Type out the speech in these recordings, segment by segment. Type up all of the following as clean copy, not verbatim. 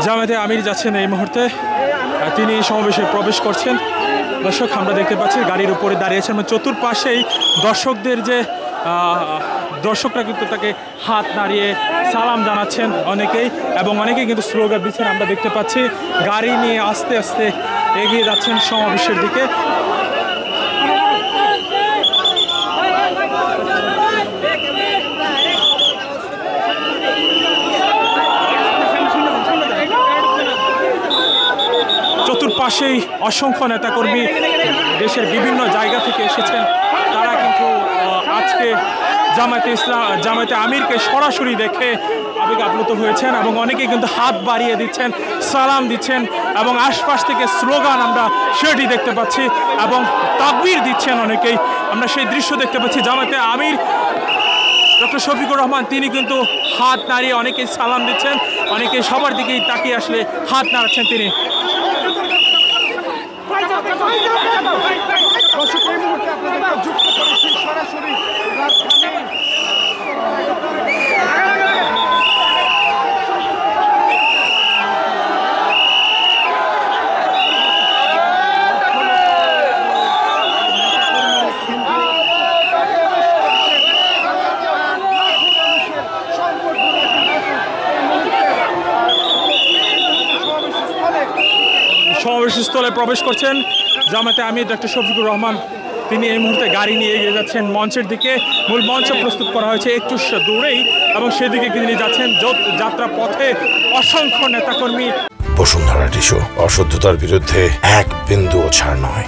জামায়াতে আমির যাচ্ছেন এই মুহূর্তে, তিনি সমাবেশে প্রবেশ করছেন। দর্শক আমরা দেখতে পাচ্ছি গাড়ির উপরে দাঁড়িয়েছেন, চতুর্পাশেই দর্শকদের যে দর্শকরা কিন্তু তাকে হাত নাড়িয়ে সালাম জানাচ্ছেন অনেকেই, এবং অনেকেই কিন্তু স্লোগান দিচ্ছেন। আমরা দেখতে পাচ্ছি গাড়ি নিয়ে আস্তে আস্তে এগিয়ে যাচ্ছেন সমাবেশের দিকে। চতুর্পাশেই অসংখ্য নেতাকর্মী দেশের বিভিন্ন জায়গা থেকে এসেছেন। তারা কিন্তু আজকে জামায়াতে আমিরকে সরাসরি দেখে আবেগ আপ্লুত হয়েছেন, এবং অনেকেই কিন্তু হাত বাড়িয়ে দিচ্ছেন, সালাম দিচ্ছেন, এবং আশপাশ থেকে স্লোগান আমরা সেটি দেখতে পাচ্ছি, এবং তাকবীর দিচ্ছেন অনেকেই। আমরা সেই দৃশ্য দেখতে পাচ্ছি। জামায়াতে আমির ডক্টর শফিকুর রহমান তিনি কিন্তু হাত নাড়িয়ে অনেকেই সালাম দিচ্ছেন, অনেকেই সবার দিকেই তাকিয়ে আসলে হাত নাড়াচ্ছেন তিনি। সমাবেশস্থলে প্রবেশ করছেন জামায়াতে আমির ডক্টর শফিকুর রহমান। তিনি এই মুহূর্তে গাড়ি নিয়ে এগিয়ে যাচ্ছেন মঞ্চের দিকে। মূল মঞ্চ প্রস্তুত করা হয়েছে একটু দূরেই, এবং সেদিকে তিনি যাচ্ছেন। যাত্রা পথে অসংখ্য নেতাকর্মী। বসুন্ধরা টিস্যু, অশুদ্ধতার বিরুদ্ধে এক বিন্দুও ছাড় নয়।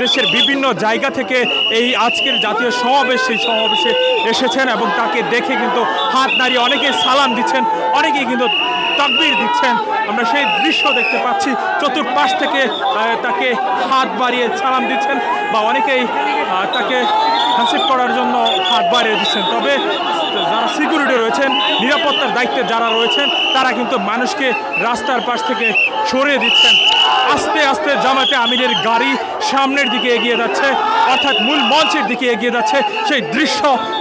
দেশের বিভিন্ন জায়গা থেকে এই আজকের জাতীয় সমাবেশ সেই সমাবেশে এসেছেন, এবং তাকে দেখে কিন্তু হাত নাড়িয়ে অনেকেই সালাম দিচ্ছেন, অনেকেই কিন্তু তাকবীর দিচ্ছেন। আমরা সেই দৃশ্য দেখতে পাচ্ছি। চতুর্পাশ থেকে তাকে হাত বাড়িয়ে সালাম দিচ্ছেন, বা অনেকেই তাকে হ্যান্ডশেক করার জন্য হাত বাড়িয়ে দিচ্ছেন। তবে যারা সিকিউরিটি রয়েছেন, নিরাপত্তার দায়িত্বে যারা রয়েছেন, তারা কিন্তু মানুষকে রাস্তার পাশ থেকে সরিয়ে দিচ্ছেন। আস্তে আস্তে জামায়াতে আমিরের গাড়ি সামনের দিকে এগিয়ে যাচ্ছে, অর্থাৎ মূল মঞ্চের দিকে এগিয়ে যাচ্ছে। সেই দৃশ্য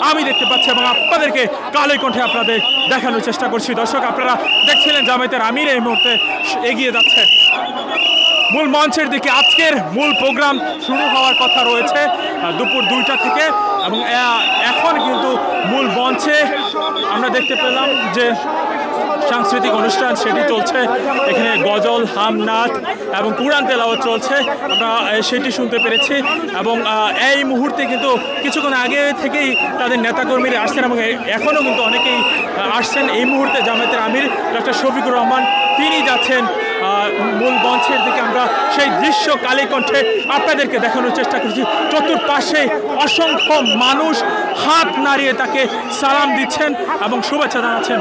আমি দেখতে পাচ্ছি, এবং আপনাদেরকে কালের কণ্ঠে আপনাদের দেখানোর চেষ্টা করছি। দর্শক আপনারা দেখছিলেন জামায়াতের আমির এই মুহূর্তে এগিয়ে যাচ্ছে মূল মঞ্চের দিকে। আজকের মূল প্রোগ্রাম শুরু হওয়ার কথা রয়েছে দুপুর 2টা থেকে, এবং এখন কিন্তু মূল মঞ্চে আমরা দেখতে পেলাম যে সাংস্কৃতিক অনুষ্ঠান সেটি চলছে। এখানে গজল, হামনাথ এবং কুরআন তেলাওয়াত চলছে, আমরা সেটি শুনতে পেরেছি। এবং এই মুহূর্তে কিন্তু কিছুক্ষণ আগে থেকেই তাদের নেতাকর্মীরা আসছেন, এবং এখনও কিন্তু অনেকেই আসছেন। এই মুহূর্তে জামায়াতের আমির ডক্টর শফিকুর রহমান তিনি যাচ্ছেন মূল মঞ্চের দিকে। আমরা সেই দৃশ্য কালের কণ্ঠে আপনাদেরকে দেখানোর চেষ্টা করছি। চতুর্পাশে অসংখ্য মানুষ হাত নাড়িয়ে তাকে সালাম দিচ্ছেন এবং শুভেচ্ছা জানাচ্ছেন।